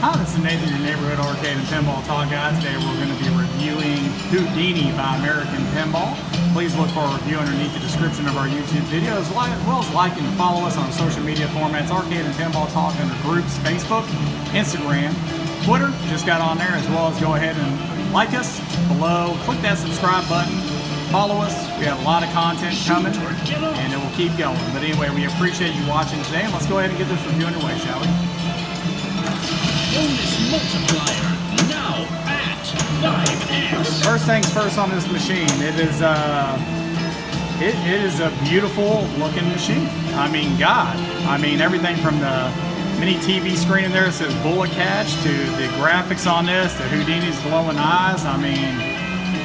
Hi, this is Nathan, your neighborhood arcade and pinball talk guy. Today we're going to be reviewing Houdini by American Pinball. Please look for a review underneath the description of our YouTube video, as well as like and follow us on social media formats, Arcade and Pinball Talk under groups, Facebook, Instagram, Twitter, just got on there, as well as go ahead and like us below, click that subscribe button, follow us. We have a lot of content coming, and it will keep going. But anyway, we appreciate you watching today, and let's go ahead and get this review underway, shall we? Bonus multiplier now at 5x. First things first on this machine, it is a beautiful looking machine. I mean, God, I mean everything from the mini TV screen in there that says bullet catch to the graphics on this, to Houdini's glowing eyes. I mean,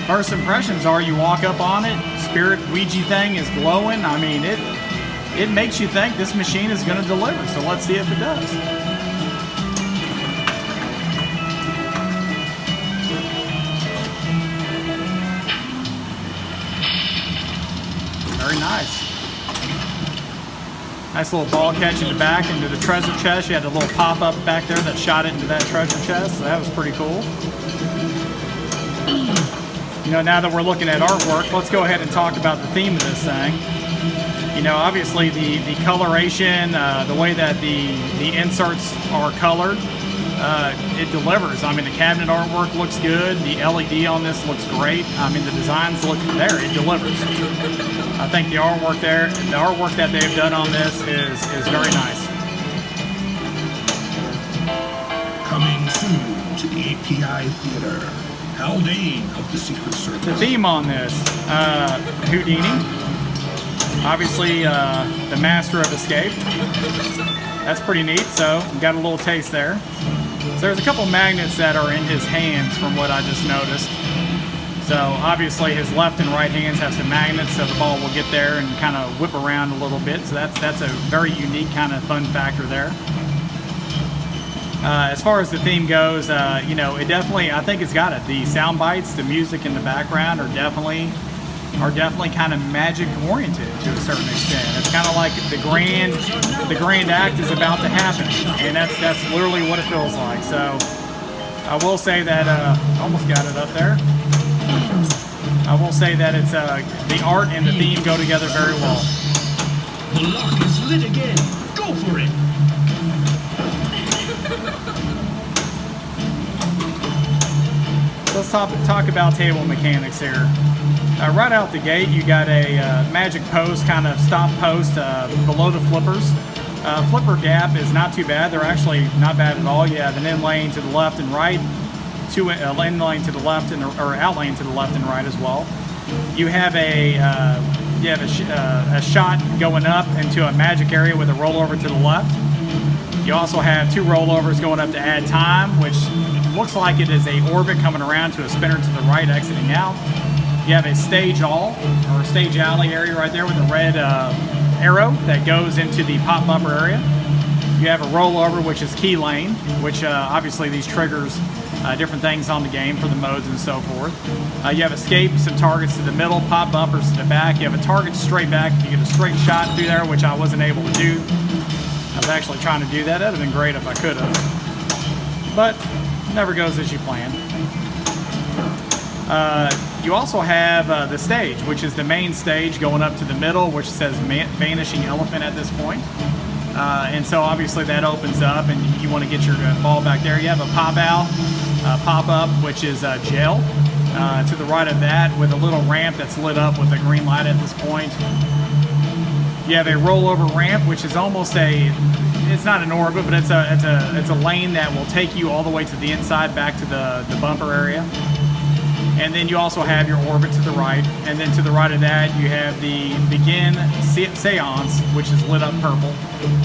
first impressions are you walk up on it, Spirit Ouija thing is glowing. I mean, it makes you think this machine is going to deliver. So let's see if it does. Very nice. Nice little ball catch in the back into the treasure chest. You had a little pop-up back there that shot it into that treasure chest, so that was pretty cool. You know, now that we're looking at artwork, let's go ahead and talk about the theme of this thing. You know, obviously the coloration, the way that the inserts are colored, it delivers. I mean, the cabinet artwork looks good. The LED on this looks great. I mean, the designs look there. It delivers. I think the artwork that they've done on this is very nice. Coming soon to API Theater. Haldane of the Secret Service. The theme on this, Houdini. Obviously, the master of escape. That's pretty neat. So, got a little taste there. So there's a couple magnets that are in his hands from what I just noticed. So obviously his left and right hands have some magnets, so the ball will get there and kind of whip around a little bit. So that's a very unique kind of fun factor there. As far as the theme goes, you know, it definitely, I think it's got it. The sound bites, the music in the background are definitely kind of magic oriented to a certain extent. It's kind of like the grand act is about to happen, and that's literally what it feels like. So I will say that almost got it up there. I will say that it's the art and the theme go together very well. The lock is lit again. Go for it. Let's talk about table mechanics here. Right out the gate, you got a magic post, kind of stop post below the flippers. Flipper gap is not too bad. They're actually not bad at all. You have an in lane to the left and right, in lane to the left, or out lane to the left and right as well. You have a shot going up into a magic area with a rollover to the left. You also have two rollovers going up to add time, which looks like it is a orbit coming around to a spinner to the right, exiting out. You have a stage all, or stage alley area right there with a red arrow that goes into the pop bumper area. You have a rollover, which is key lane, which obviously these triggers different things on the game for the modes and so forth. You have escape, some targets to the middle, pop bumpers to the back. You have a target straight back. You get a straight shot through there, which I wasn't able to do. I was actually trying to do that. That would have been great if I could have. But never goes as you plan. You also have the stage, which is the main stage going up to the middle, which says Vanishing Elephant at this point. And so obviously that opens up and you want to get your ball back there. You have a pop-up, which is jail. To the right of that with a little ramp that's lit up with a green light at this point. You have a rollover ramp, which is almost it's not an orbit, but it's a lane that will take you all the way to the inside back to the bumper area. And then you also have your orbit to the right, and then to the right of that you have the begin seance, which is lit up purple,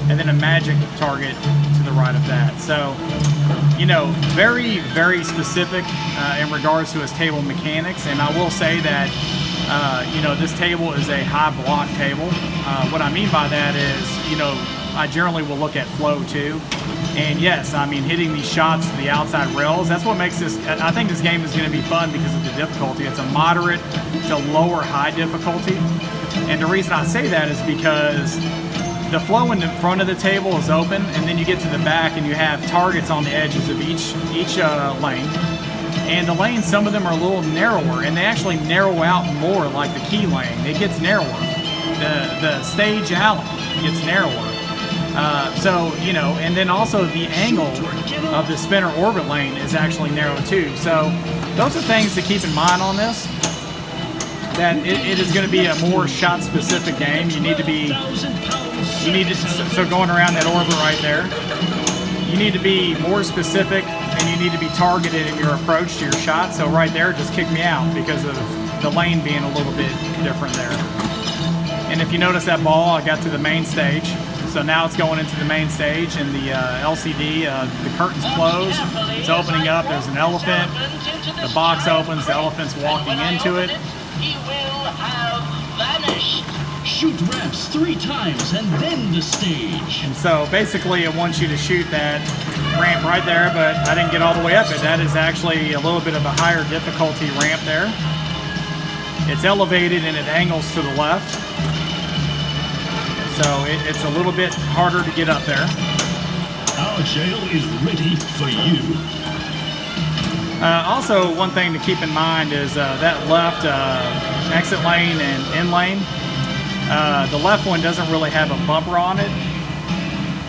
and then a magic target to the right of that. So, you know, very, very specific in regards to its table mechanics. And I will say that, you know, this table is a high block table. What I mean by that is, you know, I generally will look at flow too. And yes, I mean, hitting these shots to the outside rails, that's what makes this, I think this game is going to be fun because of the difficulty. It's a moderate to lower high difficulty. And the reason I say that is because the flow in the front of the table is open, and then you get to the back and you have targets on the edges of each lane. And the lanes, some of them are a little narrower, and they actually narrow out more, like the key lane. It gets narrower. The stage alley gets narrower. So, you know, and then also the angle of the spinner orbit lane is actually narrow too. So those are things to keep in mind on this. That it is going to be a more shot-specific game. So going around that orbit right there, you need to be more specific, and you need to be targeted in your approach to your shot. So right there, just kick me out because of the lane being a little bit different there. And if you notice that ball, I got to the main stage. So now it's going into the main stage, and the LCD, the curtains close, it's opening up, there's an elephant, the box opens, the elephant's walking into it. He will have vanished. Shoot ramps 3 times and then the stage. And so basically it wants you to shoot that ramp right there, but I didn't get all the way up it. That is actually a little bit of a higher difficulty ramp there. It's elevated and it angles to the left. So it's a little bit harder to get up there. Our jail is ready for you. Also, one thing to keep in mind is that left exit lane and in lane. The left one doesn't really have a bumper on it.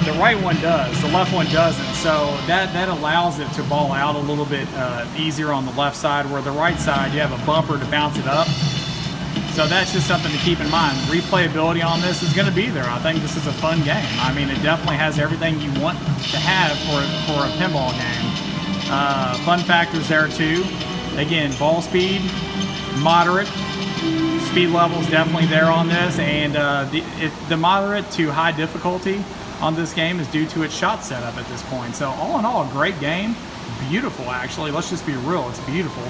The right one does. The left one doesn't. So that allows it to ball out a little bit easier on the left side, where the right side you have a bumper to bounce it up. So that's just something to keep in mind. Replayability on this is going to be there. I think this is a fun game. I mean, it definitely has everything you want to have for a pinball game. Fun factors there too. Again, ball speed, moderate. Speed level is definitely there on this, and the moderate to high difficulty on this game is due to its shot setup at this point. So all in all, a great game. Beautiful, actually. Let's just be real. It's beautiful.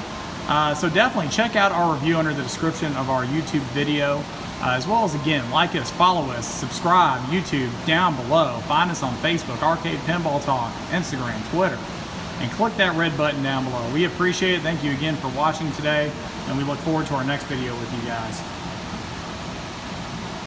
So definitely check out our review under the description of our YouTube video, as well as, again, like us, follow us, subscribe, YouTube down below. Find us on Facebook, Arcade Pinball Talk, Instagram, Twitter, and click that red button down below. We appreciate it. Thank you again for watching today, and we look forward to our next video with you guys.